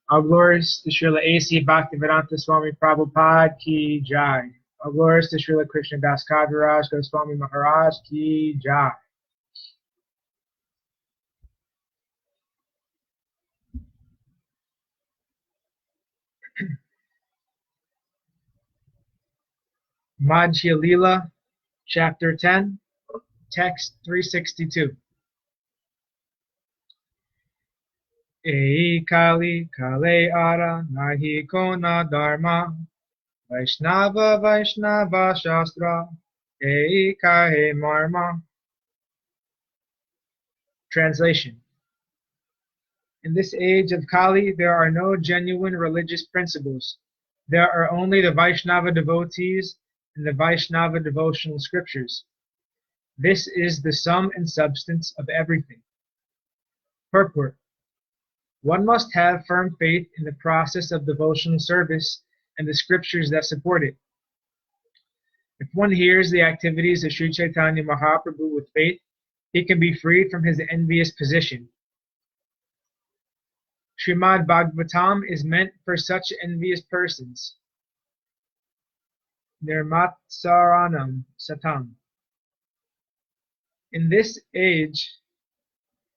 All glories to Srila A.C. Bhaktivedanta Swami Prabhupada Ki Jai. All glories to Srila Krishna Das Kaviraj Goswami Maharaj Ki Jai. Madhya Lila, Chapter 10, Text 362. Ei Kali Kale Ara Nahi Kona Dharma Vaishnava Vaishnava Shastra Ei Kahe Marma. Translation. In this age of Kali, there are no genuine religious principles. There are only the Vaishnava devotees and the Vaishnava devotional scriptures. This is the sum and substance of everything. Purport. One must have firm faith in the process of devotional service and the scriptures that support it. If one hears the activities of Sri Chaitanya Mahaprabhu with faith, he can be freed from his envious position. Srimad Bhagavatam is meant for such envious persons. Nirmatsaranam satam. In this age,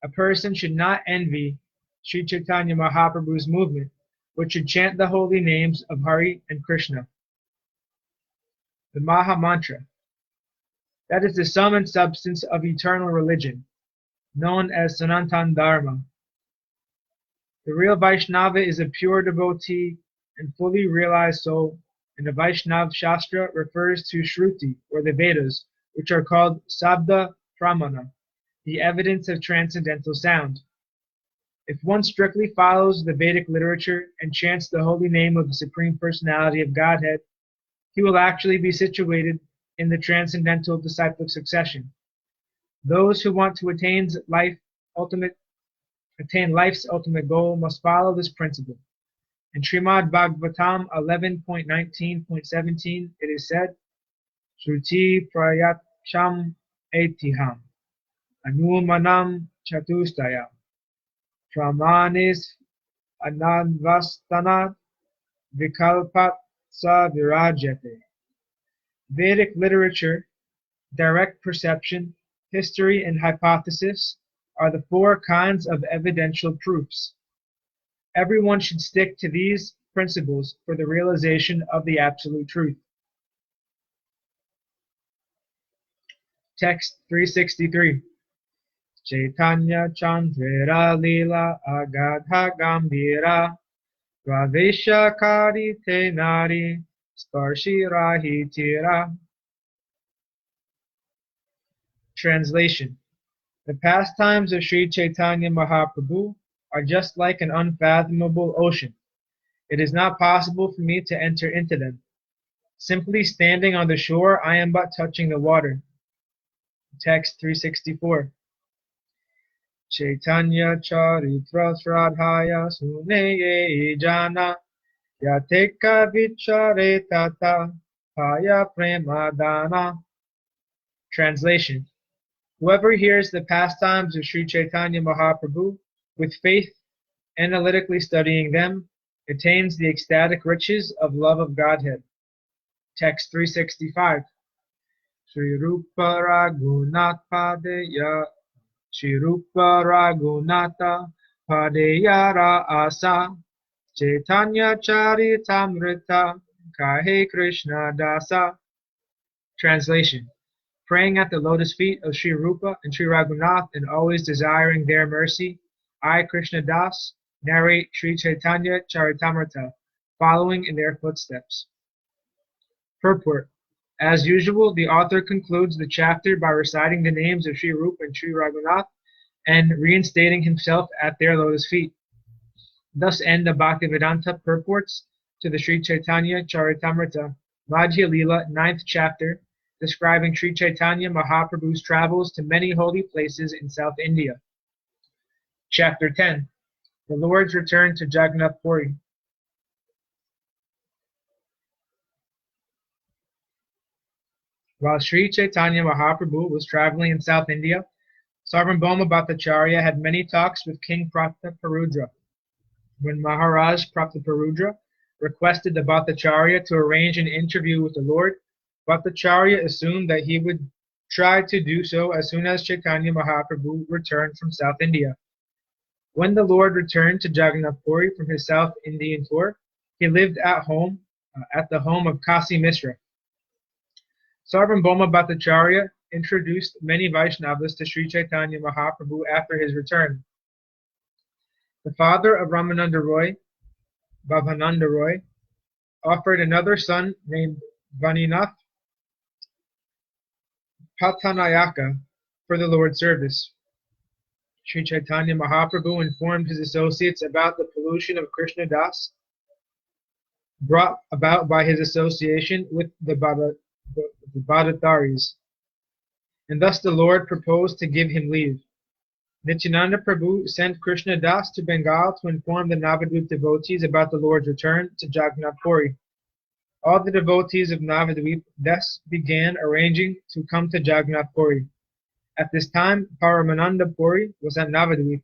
a person should not envy Sri Chaitanya Mahaprabhu's movement, but should chant the holy names of Hari and Krishna. The Maha Mantra. That is the sum and substance of eternal religion, known as Sanatana Dharma. The real Vaishnava is a pure devotee and fully realized soul, and the Vaishnava Shastra refers to Shruti, or the Vedas, which are called Sabda Pramana, the evidence of transcendental sound. If one strictly follows the Vedic literature and chants the holy name of the Supreme Personality of Godhead, he will actually be situated in the transcendental disciplic succession. Those who want to attain life's ultimate goal must follow this principle. In Srimad Bhagavatam 11.19.17, it is said, Shruti prayatsham etiham, anumanam chatustaya, pramanis ananvastanat vikalpat sa virajate. Vedic literature, direct perception, history, and hypothesis are the four kinds of evidential proofs. Everyone should stick to these principles for the realization of the absolute truth. Text 363. Chaitanya Chandra lila agadha gambira pravesha karite nari sparshi rahitira. Translation. The pastimes of Sri Chaitanya Mahaprabhu are just like an unfathomable ocean. It is not possible for me to enter into them. Simply standing on the shore, I am but touching the water. Text 364. Chaitanya Charitamrta Madhya suneye jana yateka vicharetata paya premadana. Translation. Whoever hears the pastimes of Sri Chaitanya Mahaprabhu with faith, analytically studying them, attains the ecstatic riches of love of Godhead. Text 365. Sri Rupa Raghunath Padeya Sri Rupa Raghunatha Padeya Asa Chaitanya Charitamrta Kahe Krishna Dasa. Translation. Praying at the lotus feet of Sri Rupa and Sri Raghunath and always desiring their mercy, I, Krishna Das, narrate Sri Chaitanya Charitamrta, following in their footsteps. Purport. As usual, the author concludes the chapter by reciting the names of Sri Rupa and Sri Raghunath and reinstating himself at their lotus feet. Thus end the Bhaktivedanta purports to the Sri Chaitanya Charitamrta Madhya Lila 9th chapter, describing Sri Chaitanya Mahaprabhu's travels to many holy places in South India. Chapter 10. The Lord's Return to Jagannath Puri. While Sri Chaitanya Mahaprabhu was traveling in South India, Sarvabhauma Bhattacharya had many talks with King Prataparudra. When Maharaj Prataparudra requested the Bhattacharya to arrange an interview with the Lord, Bhattacharya assumed that he would try to do so as soon as Chaitanya Mahaprabhu returned from South India. When the Lord returned to Jagannath Puri from his South Indian tour, he lived at the home of Kasi Mishra. Sarvabhauma Bhattacharya introduced many Vaishnavas to Sri Chaitanya Mahaprabhu after his return. The father of Ramananda Roy, Bhavananda Roy, offered another son named Vaninath Patanayaka for the Lord's service. Sri Chaitanya Mahaprabhu informed his associates about the pollution of Krishna Das brought about by his association with the Bhattataris, and thus the Lord proposed to give him leave. Nityananda Prabhu sent Krishna Das to Bengal to inform the Navadvip devotees about the Lord's return to Jagannath Puri. All the devotees of Navadvip thus began arranging to come to Jagannath Puri. At this time, Paramananda Puri was at Navadvip,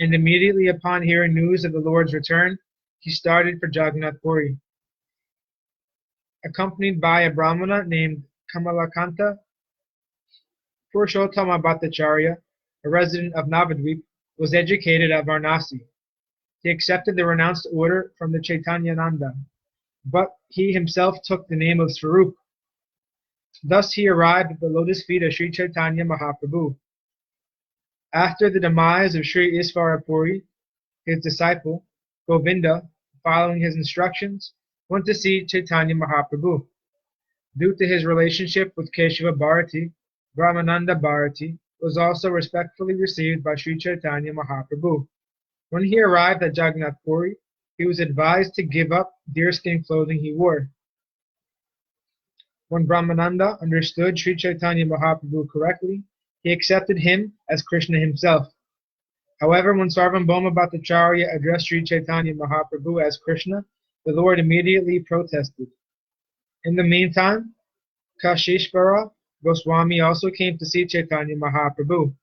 and immediately upon hearing news of the Lord's return, he started for Jagannath Puri. Accompanied by a Brahmana named Kamalakanta, Purushottama Bhattacharya, a resident of Navadvip, was educated at Varanasi. He accepted the renounced order from the Chaitanyananda, but he himself took the name of Swarup. Thus he arrived at the lotus feet of Sri Chaitanya Mahaprabhu. After the demise of Sri Isvara Puri, his disciple, Govinda, following his instructions, went to see Chaitanya Mahaprabhu. Due to his relationship with Keshava Bharati, Brahmananda Bharati was also respectfully received by Sri Chaitanya Mahaprabhu. When he arrived at Jagannath Puri, he was advised to give up deerskin clothing he wore. When Brahmananda understood Sri Chaitanya Mahaprabhu correctly, he accepted him as Krishna himself. However, when Sarvabhauma Bhattacharya addressed Sri Chaitanya Mahaprabhu as Krishna, the Lord immediately protested. In the meantime, Kashishvara Goswami also came to see Chaitanya Mahaprabhu.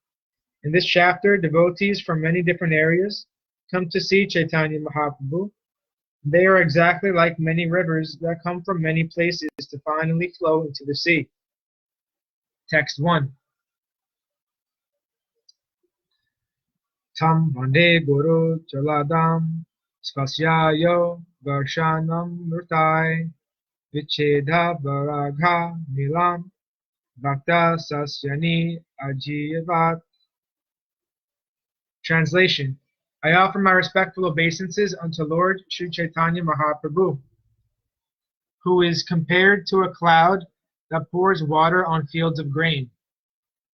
In this chapter, devotees from many different areas come to see Chaitanya Mahaprabhu. They are exactly like many rivers that come from many places to finally flow into the sea. Text 1. Tam Vande Guru Chaladam Spasyayo Varshanam Murtai Vichedha Varagha Nilam Bhakta Sasyani Ajiyavat. Translation. I offer my respectful obeisances unto Lord Sri Chaitanya Mahaprabhu, who is compared to a cloud that pours water on fields of grain,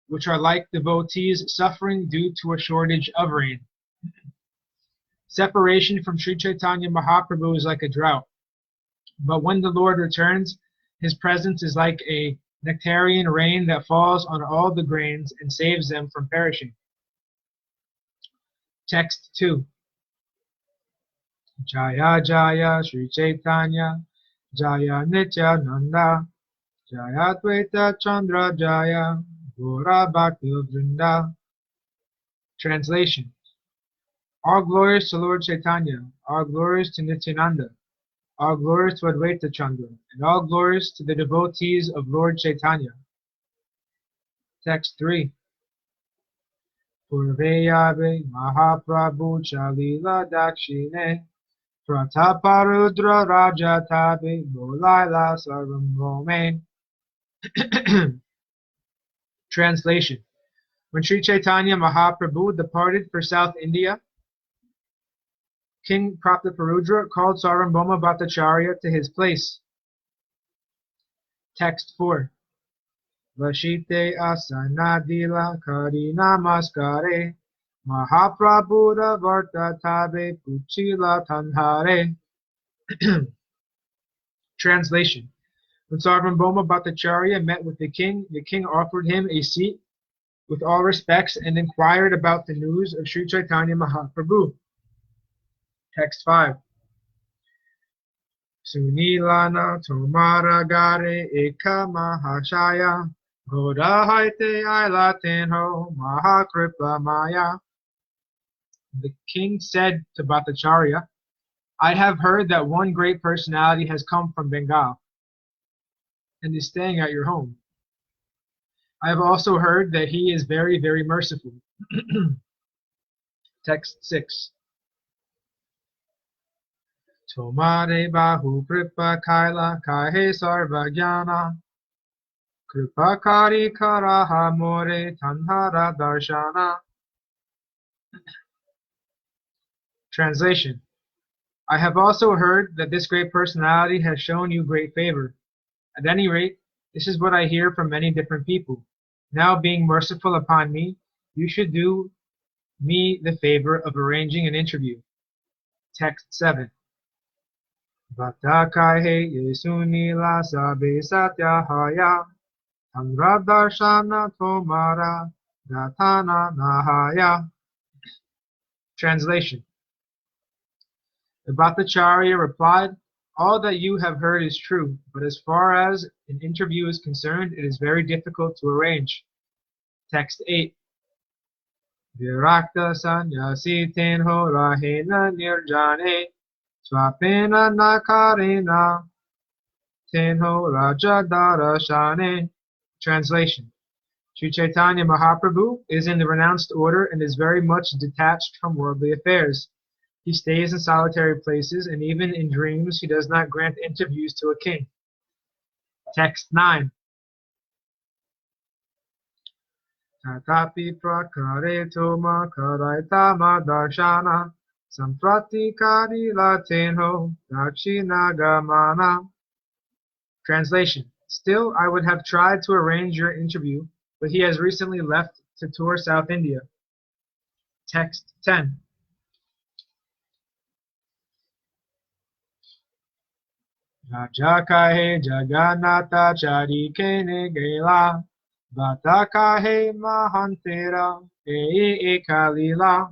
which are like devotees suffering due to a shortage of rain. Separation from Sri Chaitanya Mahaprabhu is like a drought, but when the Lord returns, his presence is like a nectarian rain that falls on all the grains and saves them from perishing. Text 2. Jaya Jaya Sri Chaitanya Jaya Nityananda Jaya Dvaita Chandra Jaya Gaura Bhakti Vrinda. Translation. All glories to Lord Chaitanya, all glories to Nityananda, all glories to Advaita Chandra, and all glories to the devotees of Lord Chaitanya. Text 3. Purveyave Mahaprabhu Chalila Dakshine Prataparudra Rajatabe Bolaila Sarvamrome. Translation. When Sri Chaitanya Mahaprabhu departed for South India, King Prataparudra called Sarvabhauma Bhattacharya to his place. Text 4. Vashite asanadila kari namaskare Mahaprabhuda varta tabe puchila tanhare. Translation. When Sarvabhauma Bhattacharya met with the king offered him a seat with all respects and inquired about the news of Sri Chaitanya Mahaprabhu. Text 5. Sunilana tomara gare eka mahashaya Goda haite ailatenho mahakripa maya. The king said to Bhattacharya, I have heard that one great personality has come from Bengal and is staying at your home. I have also heard that he is very, very merciful. Text 6. Tomare bahu kripa kaila kahe sarva jnana kripa kari karaha more tanhara darshana. Translation. I have also heard that this great personality has shown you great favor. At any rate, this is what I hear from many different people. Now, being merciful upon me, you should do me the favor of arranging an interview. Text 7. Bhattakahe yesunila sabe satyahaya tamra darshana tomara datana nahaya. Translation. The Bhattacharya replied, all that you have heard is true, but as far as an interview is concerned, it is very difficult to arrange. Text 8. Virakta sanyasi tenho rahena nirjane swapena nakarena tenho rajadarashane. Translation. Sri Chaitanya Mahaprabhu is in the renounced order and is very much detached from worldly affairs. He stays in solitary places, and even in dreams he does not grant interviews to a king. Text 9. Tatapi prakare toma karaita madarshana samprati karila tenho dakshinagamana. Translation. Still, I would have tried to arrange your interview, but he has recently left to tour South India. Text 10. Raja kahe Jagannatha chari kene gela Bata kahe mahantera eka lila.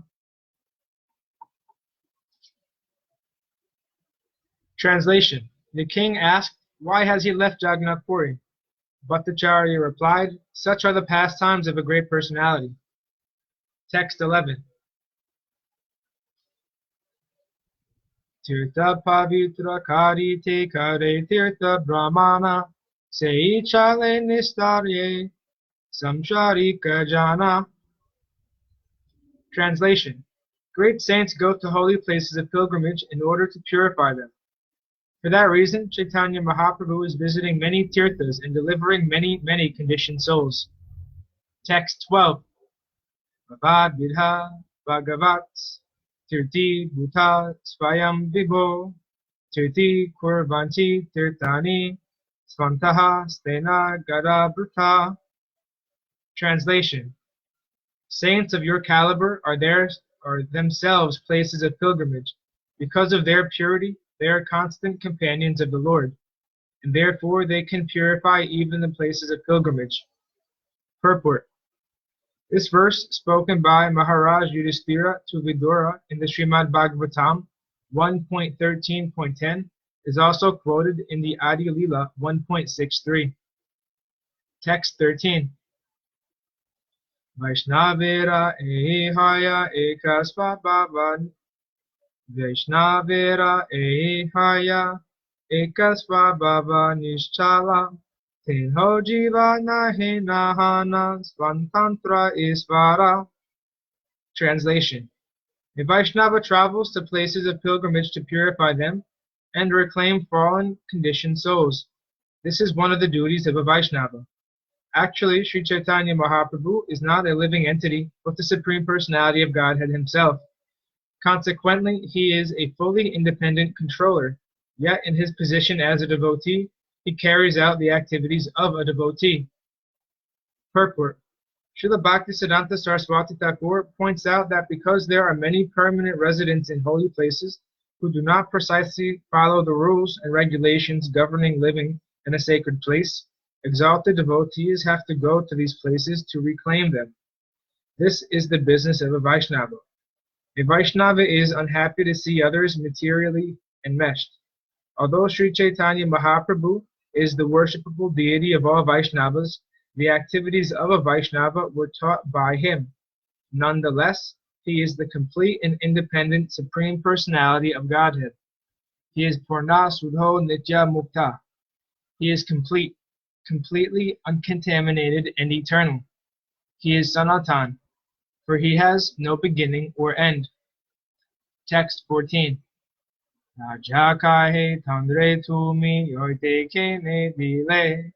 Translation. The king asked, why has he left Jagannath Puri? Bhattacharya replied, such are the pastimes of a great personality. Text 11. Tirtha pavitra kari te kare tirtha brahmana sei chale nistarye samsharika jana. Translation. Great saints go to holy places of pilgrimage in order to purify them. For that reason, Chaitanya Mahaprabhu is visiting many tirthas and delivering many, many conditioned souls. Text 12. Bhavad vidha bhagavat tirti bhuta svayam vibho tirti kurvanti tirtani svantaha stena gada bruta. Translation. Saints of your caliber are themselves places of pilgrimage. Because of their purity, they are constant companions of the Lord, and therefore they can purify even the places of pilgrimage. Purport. This verse, spoken by Maharaja Yudhishthira to Vidura in the Srimad Bhagavatam 1.13.10, is also quoted in the Adi Lila 1.63. Text 13. Vaishnavera ehaya ekasvabhavan Vaishnavera ehaya ekasvabhava nischala tenho jiva nahe nahana svantantra isvara. Translation. A Vaishnava travels to places of pilgrimage to purify them and reclaim fallen conditioned souls. This is one of the duties of a Vaishnava. Actually, Sri Chaitanya Mahaprabhu is not a living entity, but the Supreme Personality of Godhead himself. Consequently, he is a fully independent controller, yet in his position as a devotee, he carries out the activities of a devotee. Purport. Srila Bhaktisiddhanta Saraswati Thakur points out that because there are many permanent residents in holy places who do not precisely follow the rules and regulations governing living in a sacred place, exalted devotees have to go to these places to reclaim them. This is the business of a Vaishnava. A Vaishnava is unhappy to see others materially enmeshed. Although Sri Chaitanya Mahaprabhu is the worshipable deity of all Vaishnavas, the activities of a Vaishnava were taught by him. Nonetheless, He is the complete and independent Supreme Personality of Godhead. He is Purna Sudho Nitya Mukta. He is complete, completely uncontaminated and eternal. He is Sanatan, for he has no beginning or end. Text 14. Raja kahe thandre tumi yoite ke ne dile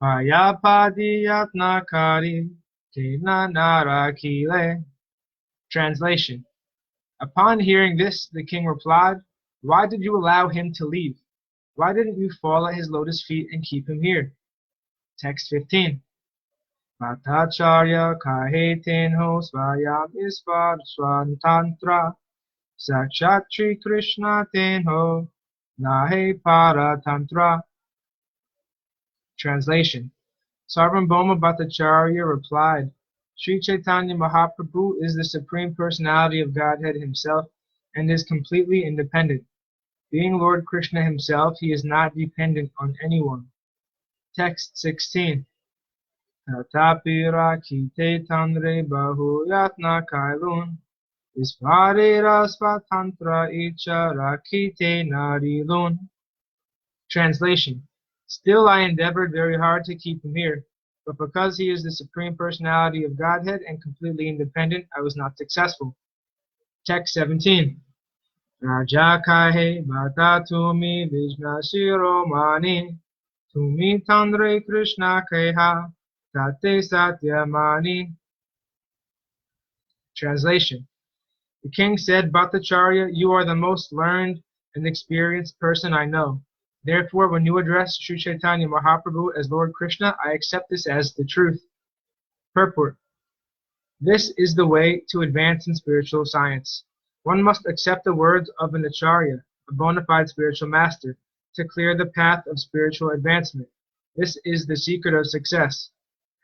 Payapadi yatnakari tena narakile. Translation. Upon hearing this, the king replied, "Why did you allow him to leave? Why didn't you fall at his lotus feet and keep him here?" Text 15. Bhattacharya kahe tenho svayam isvar swantantra Sakshatri Krishna tenho nahe paratantra. Translation. Sarvabhauma Bhattacharya replied, Sri Chaitanya Mahaprabhu is the Supreme Personality of Godhead himself and is completely independent. Being Lord Krishna himself, he is not dependent on anyone. Text 16. Tatapi rakite tandre bahu yatna kailun Isvarera svatantra icha rakite narilun. Translation. Still I endeavored very hard to keep him here, but because he is the Supreme Personality of Godhead and completely independent, I was not successful. Text 17. Raja kahe bata tumi vishna shiromani tumi tandre krishna keha tate satyamani. Translation. The king said, Bhattacharya, you are the most learned and experienced person I know. Therefore, when you address Sri Chaitanya Mahaprabhu as Lord Krishna, I accept this as the truth. Purport. This is the way to advance in spiritual science. One must accept the words of an acharya, a bona fide spiritual master, to clear the path of spiritual advancement. This is the secret of success.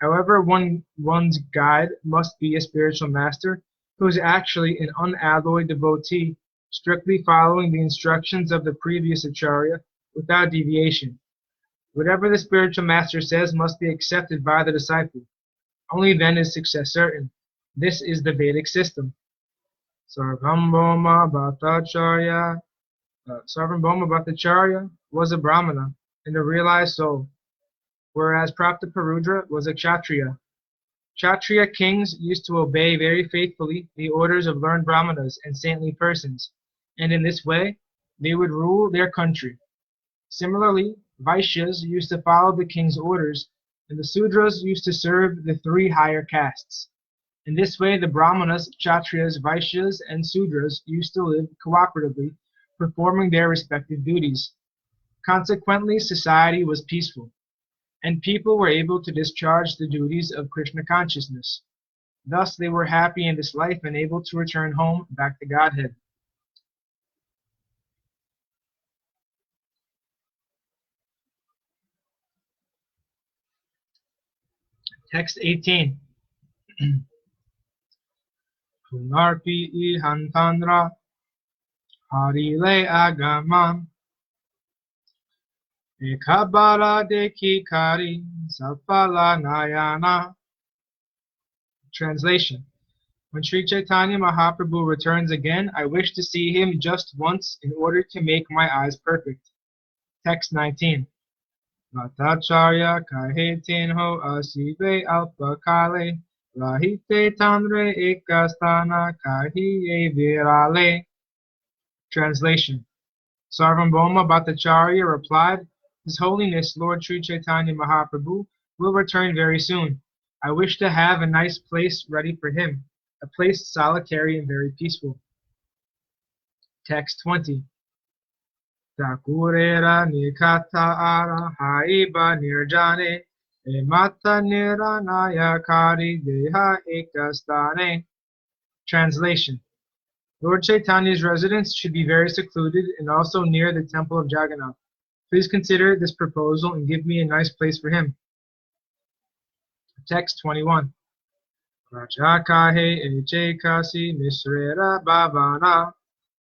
However, one's guide must be a spiritual master who is actually an unalloyed devotee, strictly following the instructions of the previous acharya without deviation. Whatever the spiritual master says must be accepted by the disciple. Only then is success certain. This is the Vedic system. Sarvabhauma Bhattacharya was a Brahmana and a realized soul, whereas Praptaparudra was a Kshatriya. Kshatriya kings used to obey very faithfully the orders of learned Brahmanas and saintly persons, and in this way they would rule their country. Similarly, Vaishyas used to follow the king's orders, and the Sudras used to serve the three higher castes. In this way, the Brahmanas, Kshatriyas, Vaishyas, and Sudras used to live cooperatively, performing their respective duties. Consequently, society was peaceful, and people were able to discharge the duties of Krishna consciousness. Thus, they were happy in this life and able to return home back to Godhead. Text 18. Punarpi ihantandra harile agamam ekabala deki kari safala nayana. Translation. When Sri Chaitanya Mahaprabhu returns again, I wish to see him just once in order to make my eyes perfect. Text 19. Bhattacharya kahe tenho asive alpakale rahite tandre ekastana kahiye virale. Translation. Sarvabhauma Bhattacharya replied, His Holiness Lord Sri Chaitanya Mahaprabhu will return very soon. I wish to have a nice place ready for him, a place solitary and very peaceful. Text 20. Takurera nikata ara haiba nirjane emata niranaya kari deha ekastane. Translation. Lord Chaitanya's residence should be very secluded and also near the temple of Jagannath. Please consider this proposal and give me a nice place for him. Text 21. Rajakahe eche kasi misrera bhavana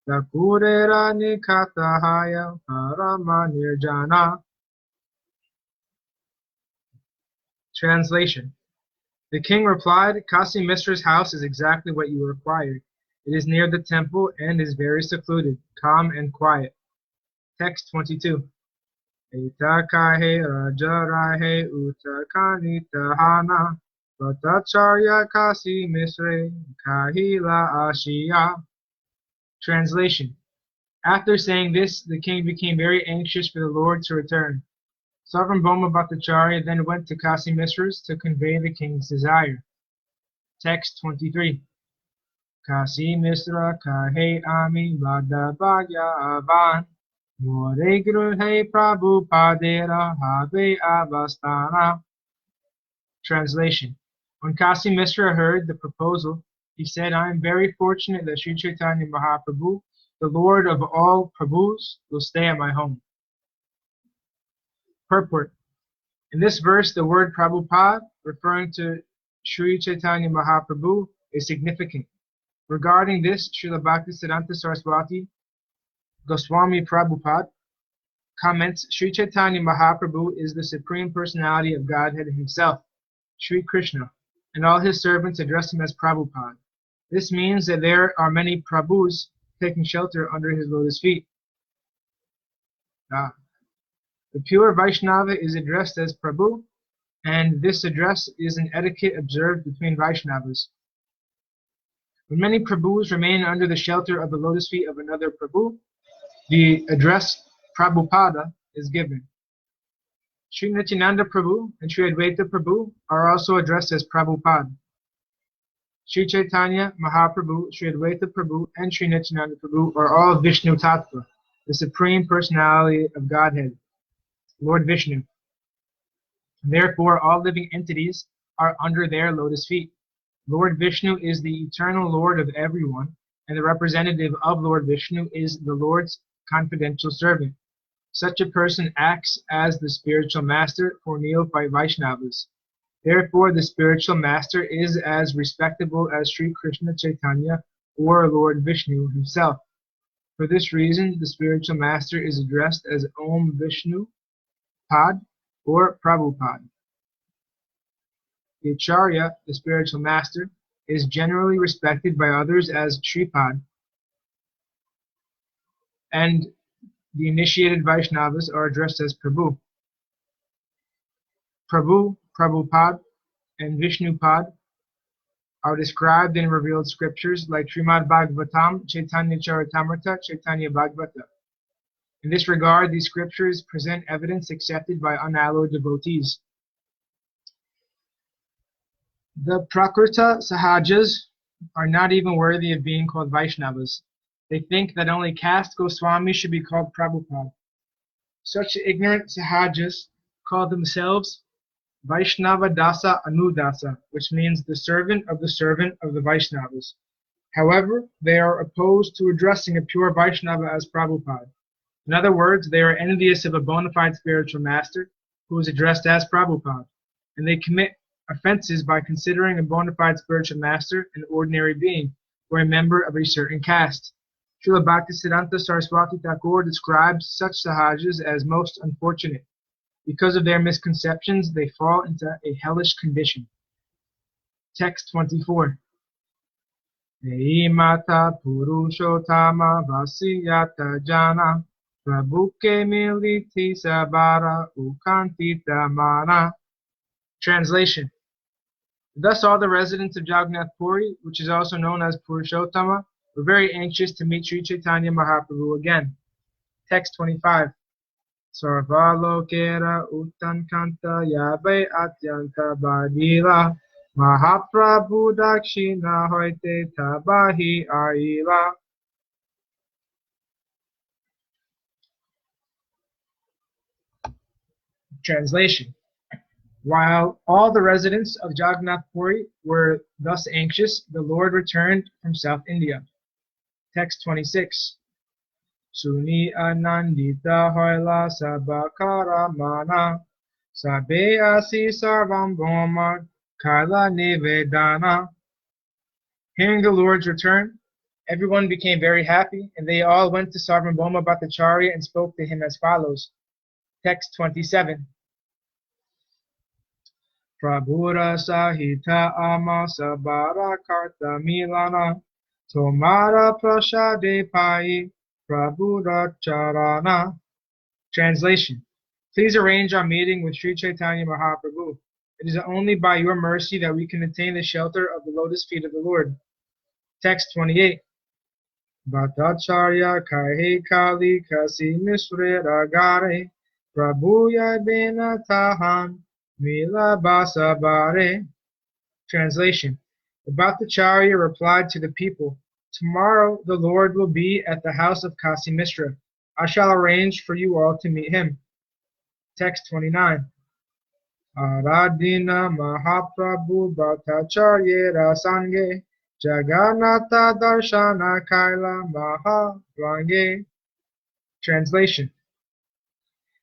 takurera nikatahaya parama nirjana. Translation. The king replied, Kasi Misra's house is exactly what you required. It is near the temple and is very secluded, calm and quiet. Text 22. Eta kahe raja rahe utakani tahana vatacharya kasi misre kahila ashiya. Translation. After saying this, the king became very anxious for the Lord to return. Sarvabhauma Bhattacharya then went to Kasi Misras to convey the king's desire. Text 23. Kasi Misra kahe ami Madhava avan more gruhe Prabhupadera have avastana. Translation. When Kasi Misra heard the proposal, he said, I am very fortunate that Sri Chaitanya Mahaprabhu, the Lord of all Prabhus, will stay at my home. Purport. In this verse, the word Prabhupada, referring to Sri Chaitanya Mahaprabhu, is significant. Regarding this, Srila Bhaktisiddhanta Saraswati Goswami Prabhupada comments, Sri Chaitanya Mahaprabhu is the Supreme Personality of Godhead himself, Sri Krishna, and all his servants address him as Prabhupada. This means that there are many Prabhus taking shelter under his lotus feet. The pure Vaishnava is addressed as Prabhu, and this address is an etiquette observed between Vaishnavas. When many Prabhus remain under the shelter of the lotus feet of another Prabhu, the address Prabhupada is given. Sri Nityananda Prabhu and Sri Advaita Prabhu are also addressed as Prabhupada. Sri Chaitanya Mahaprabhu, Sri Advaita Prabhu, and Sri Nityananda Prabhu are all Vishnu Tattva, the Supreme Personality of Godhead, Lord Vishnu. Therefore, all living entities are under their lotus feet. Lord Vishnu is the eternal Lord of everyone, and the representative of Lord Vishnu is the Lord's confidential servant. Such a person acts as the spiritual master for neophyte Vaishnavas. Therefore, the spiritual master is as respectable as Sri Krishna Chaitanya or Lord Vishnu himself. For this reason, the spiritual master is addressed as Om Vishnu Pad or Prabhupada. The Acharya, the spiritual master, is generally respected by others as Sripad, and the initiated Vaishnavas are addressed as Prabhu. Prabhu, Prabhupad, and Vishnupad are described in revealed scriptures like Srimad Bhagavatam, Chaitanya Charitamrta, Chaitanya Bhagavata. In this regard, these scriptures present evidence accepted by unalloyed devotees. The Prakrita Sahajas are not even worthy of being called Vaishnavas. They think that only caste Goswami should be called Prabhupada. Such ignorant Sahajas call themselves Vaishnava Dasa Anudasa, which means the servant of the Vaishnavas. However, they are opposed to addressing a pure Vaishnava as Prabhupada. In other words, they are envious of a bona fide spiritual master who is addressed as Prabhupada, and they commit offenses by considering a bona fide spiritual master an ordinary being or a member of a certain caste. Srila Bhaktisiddhanta Saraswati Thakur describes such sahajas as most unfortunate. Because of their misconceptions, they fall into a hellish condition. Text 24. Ei mata purushottama vasiyata jana prabhuke militi sabara ukantita mana. Translation. Thus all the residents of Jagannath Puri, which is also known as Purushottama, were very anxious to meet Sri Chaitanya Mahaprabhu again. Text 25. Sarvalokera uttankanta yabe atyanta badila Mahaprabhu dakshina hoite tabahi aila. Translation. While all the residents of Jagannath Puri were thus anxious, the Lord returned from South India. Text 26. Suni anandita hoila sabakara mana sabe asi sarvam bhoma kaila nivedana. Hearing the Lord's return, everyone became very happy, and they all went to Sarvabhauma Bhattacharya and spoke to him as follows. Text 27. Prabhura sahita ama sabara karta milana Tomara prasade pai Prabhu Charana. Translation. Please arrange our meeting with Sri Chaitanya Mahaprabhu. It is only by your mercy that we can attain the shelter of the lotus feet of the Lord. Text 28. Bhattacharya kahe kali kasi misre ragare Prabhuya bena tahan mila basabare. Translation. The Bhattacharya replied to the people, tomorrow the Lord will be at the house of Kasi Mishra. I shall arrange for you all to meet him. Text 29. Aradina Mahaprabhu Bhattacharya Rasange Jagannatha Darshana Kaila Maharange. Translation.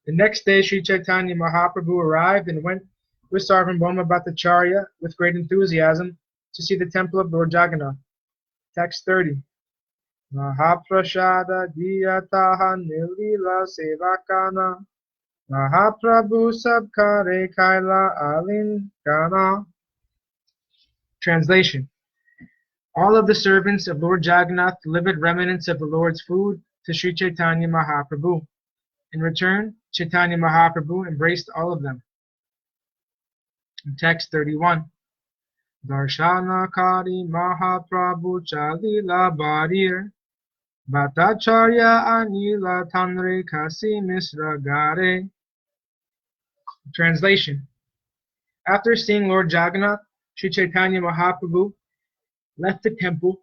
The next day Sri Chaitanya Mahaprabhu arrived and went with Sarvabhauma Bhattacharya with great enthusiasm to see the temple of Lord Jagannath. Text 30. Mahaprasada Diyataha Nilila Sevakana Mahaprabhu Sabkare Kaila Alingana. Translation. All of the servants of Lord Jagannath delivered remnants of the Lord's food to Sri Chaitanya Mahaprabhu. In return, Chaitanya Mahaprabhu embraced all of them. Text 31. Darshana Kari Mahaprabhu Chalila Barir Bhattacharya Anila Tanre Kasi Misra Gare. Translation. After seeing Lord Jagannath, Sri Chaitanya Mahaprabhu left the temple.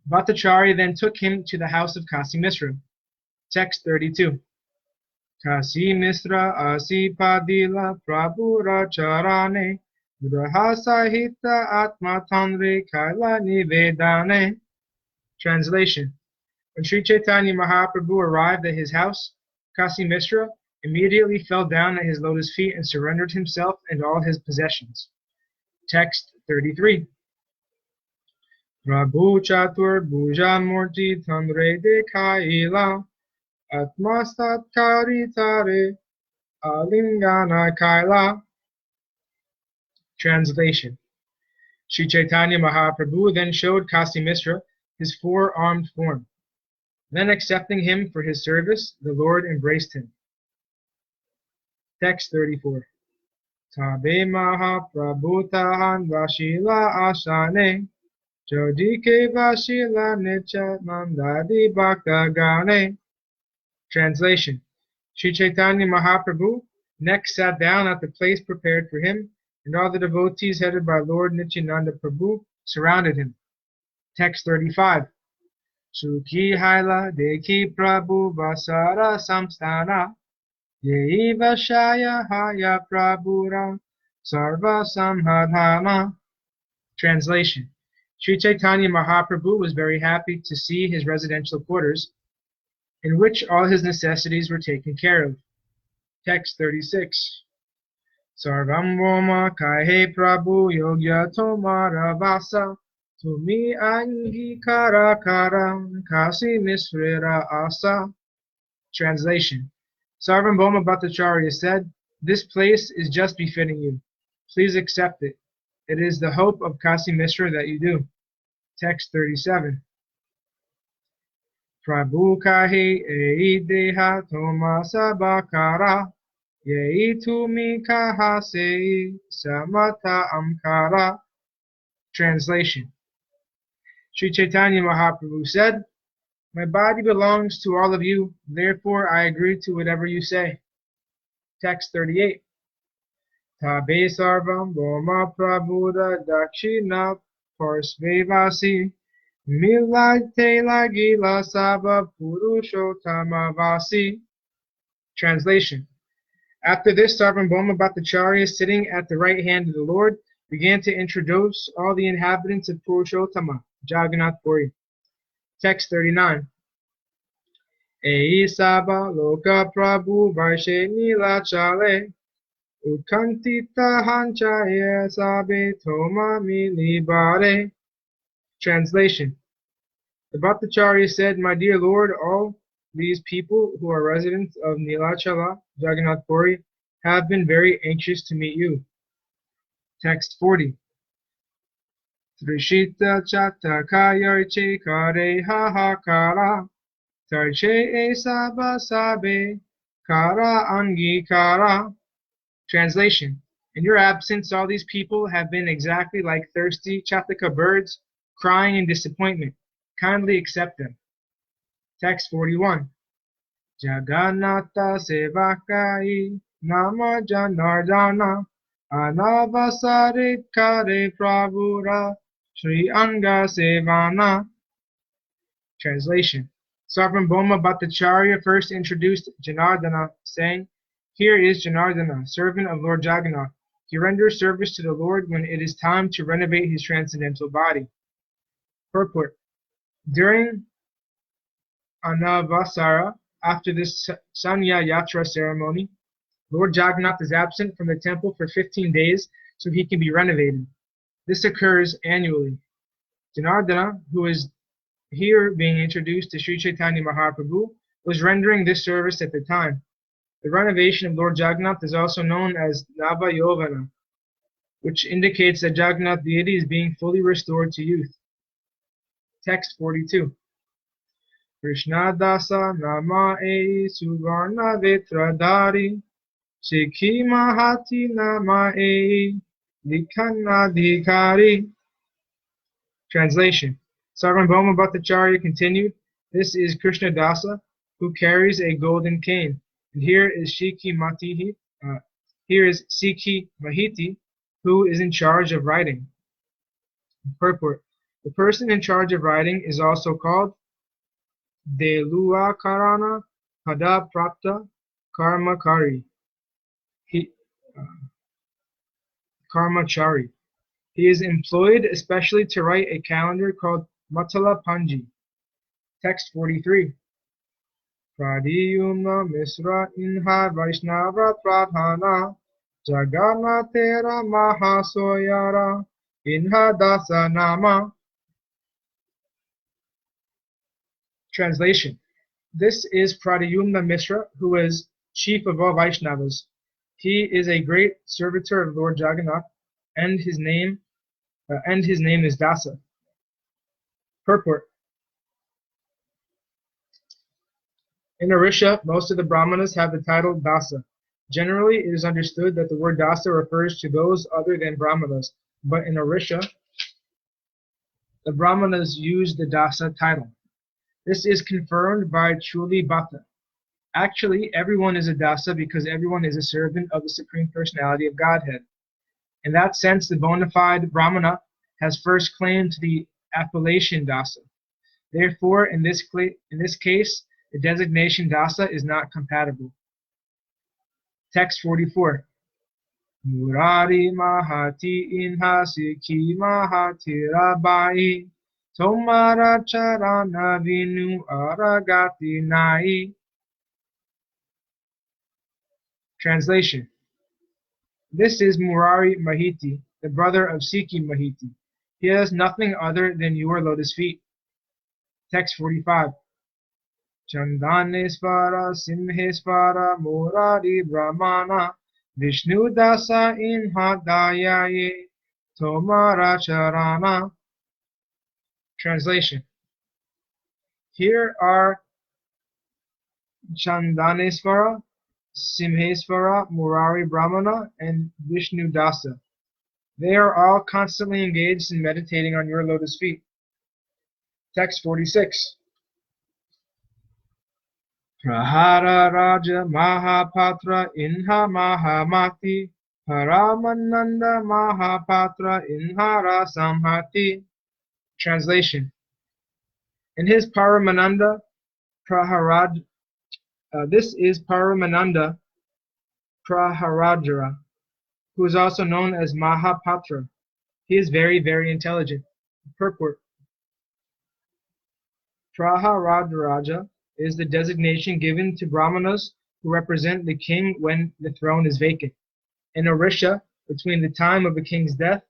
Bhattacharya then took him to the house of Kasi Misra. Text 32. Kasi Misra Asipadila Prabhura Charane Grahasahita Atma Tanre Kaila Nivedane. Translation. When Sri Chaitanya Mahaprabhu arrived at his house, Kasi Mishra immediately fell down at his lotus feet and surrendered himself and all his possessions. Text 33. Prabhu Chatur Bhuja Murti Tanre Dekhaila Atmastat Karitare Alingana Kaila. Translation. Sri Chaitanya Mahaprabhu then showed Kasi Mishra his four-armed form. Then accepting him for his service, the Lord embraced him. Text 34. Tabe Mahaprabhu Tahan Vashila Asane Jodike Vashila Nicha Mandadi Bhakta Gane. Translation. Sri Chaitanya Mahaprabhu next sat down at the place prepared for him, and all the devotees headed by Lord Nityananda Prabhu surrounded him. Text 35. Sukhi Haila Dekhi Prabhu Vasara Samstana Yei Vashaya Haya Prabhura Sarva Samhadhana. Translation. Sri Chaitanya Mahaprabhu was very happy to see his residential quarters, in which all his necessities were taken care of. Text 36. Sarvam Voma Kahe Prabhu Yogya Tomara Vasa Tumi Angi Kara Kara Kasi Misrera Asa. Translation. Sarvabhauma Bhattacharya said, this place is just befitting you. Please accept it. It is the hope of Kasi Mishra that you do. Text 37. Prabhu kahi ei deha toma sabakara yei tumi kahasei samata amkara. Translation. Sri Chaitanya Mahaprabhu said, my body belongs to all of you, therefore I agree to whatever you say. Text 38. Tabe sarvam boma prabhuda dakshina parsvevasi milaite lagila saba purushotamavasi. Translation. After this, Sarvabhauma Bhattacharya, sitting at the right hand of the Lord, began to introduce all the inhabitants of Purushottama, Jagannath Puri. Text 39. Ei Saba Loka Prabhu Varshe Nila Chale Utkantita Hanchaya Sabe Toma Milibare. Translation. The Bhattacharya said, my dear Lord, all these people who are residents of Nilachala, Jagannath Puri, have been very anxious to meet you. Text 40. Trishita Chatakayarche Kare Hahakara Tarche Esaba Sabe Kara Angikara. Translation: in your absence, all these people have been exactly like thirsty Chataka birds, crying in disappointment. Kindly accept them. Text 41. Jagannatha Sevakai Nama Janardana Anavasarit Kare Prabhura Sri Anga Sevana. Translation: Sarvabhauma Bhattacharya first introduced Janardana, saying, "Here is Janardana, servant of Lord Jagannath. He renders service to the Lord when it is time to renovate his transcendental body." Purport: during Anavasara, after this Sanya Yatra ceremony, Lord Jagannath is absent from the temple for 15 days so he can be renovated. This occurs annually. Janardana, who is here being introduced to Sri Chaitanya Mahaprabhu, was rendering this service at the time. The renovation of Lord Jagannath is also known as Nava Yovana, which indicates that Jagannath deity is being fully restored to youth. Text 42. Krishna Dasa Nama Ei Suvarna Vetradari Shikhi Mahati Nama Ei Likhanadhikari. Translation: Sarvabhauma Bhattacharya continued, "This is Krishna Dasa, who carries a golden cane, and here is Sikhi Mahiti, who is in charge of writing." Purport: the person in charge of writing is also called Delua Karana Pada Prapta Karmakari. Karmachari. He is employed especially to write a calendar called Matala Panji. Text 43. Pradiyumna Misra Inha Vaishnava Pradhana Jagannathera Mahasoyara Inha Dasa Nama. Translation: this is Pradiyumna Misra, who is chief of all Vaishnavas. He is a great servitor of Lord Jagannath, and his name is Dasa. Purport: in Orisha, most of the Brahmanas have the title Dasa. Generally, it is understood that the word Dasa refers to those other than Brahmanas, but in Orisha, the Brahmanas use the Dasa title. This is confirmed by Chuli Bhatta. Actually, everyone is a Dasa because everyone is a servant of the Supreme Personality of Godhead. In that sense, the bona fide Brahmana has first claim to the appellation Dasa. Therefore, in this case, the designation Dasa is not compatible. Text 44. Murari Mahati Inha Sikhi Mahati Rabai Tomara Charana Vinu Aragati Nai. Translation: this is Murari Mahiti, the brother of Sikhi Mahiti. He has nothing other than your lotus feet. Text 45. Chandanesvara Simhesvara Murari Brahmana Vishnu Dasa Inhadayaye Tomara Charana. Translation: here are Chandanesvara, Simhesvara, Murari Brahmana, and Vishnu Dasa. They are all constantly engaged in meditating on your lotus feet. Text 46. Prahara Raja Mahapatra Inha Mahamati Paramananda Mahapatra Inhara Samhati. Translation: in his Paramananda this is Paramananda Praharajara, who is also known as Mahapatra. He is very, very intelligent. Purport: Praharajaraja is the designation given to Brahmanas who represent the king when the throne is vacant. In Orisha, between the time of a king's death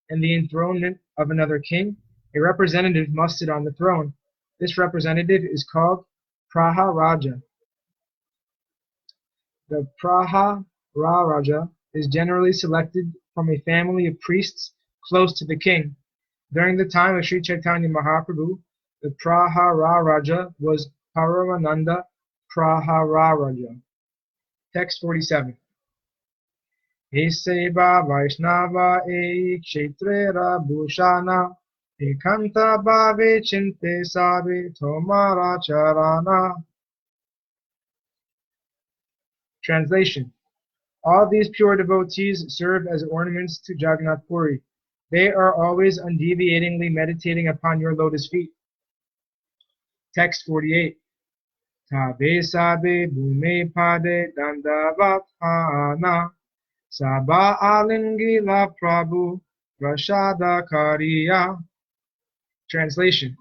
and the enthronement of another king, a representative must sit on the throne. This representative is called Praharaja. The Praharaja is generally selected from a family of priests close to the king. During the time of Sri Chaitanya Mahaprabhu, the Praharaja was Paramananda Praharaja. Text 47. Eseva Vaishnava e Kshetrera Bhushana Ekanta Bhave Chinte Sabe Tomara Charana. Translation. All these pure devotees serve as ornaments to Jagannath Puri. They are always undeviatingly meditating upon your lotus feet. Text 48. Tabe sabe bhume pade dandavat Saba alingila prabhu prashada kariya. Translation.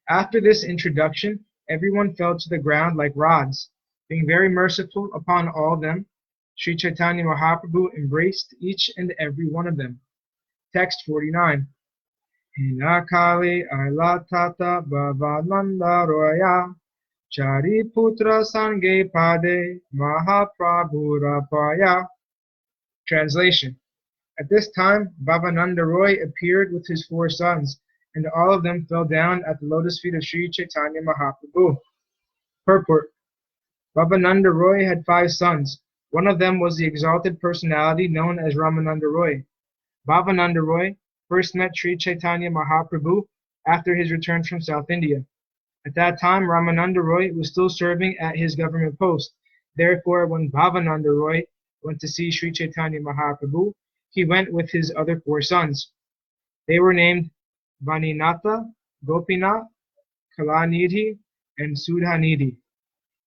After this introduction, everyone fell to the ground like rods. Being very merciful upon all of them, Sri Chaitanya Mahaprabhu embraced each and every one of them. Text 49. Hinakali ailatata bhavananda roya Chariputra sange pade Mahaprabhu rapaya. Translation. At this time, Bhavananda Roy appeared with his 4 sons, and all of them fell down at the lotus feet of Sri Chaitanya Mahaprabhu. Purport. Bhavananda Roy had 5 sons. One of them was the exalted personality known as Ramananda Roy. Bhavananda Roy first met Sri Chaitanya Mahaprabhu after his return from South India. At that time, Ramananda Roy was still serving at his government post. Therefore, when Bhavananda Roy went to see Sri Chaitanya Mahaprabhu, he went with his other 4 sons. They were named Vaninatha, Gopinath, Kalanidhi, and Sudhanidhi.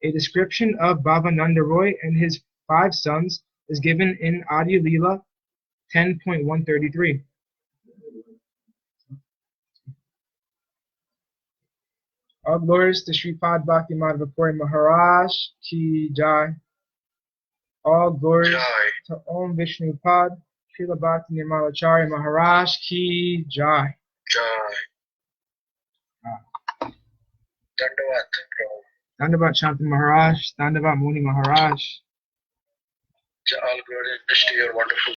A description of Bhavananda Roy and his 5 sons is given in Adi Lila 10.133. All glories to Sripad Bhakti Madhava Puri Maharaj Ki Jai. All glories to Om Vishnupad Srila Bhakti Nimalacharya Maharaj Ki Jai. Jai. Dandavat, Prabhu. Dandavat Shanta Maharaj, Dandavat Muni Maharaj. All glory and to your wonderful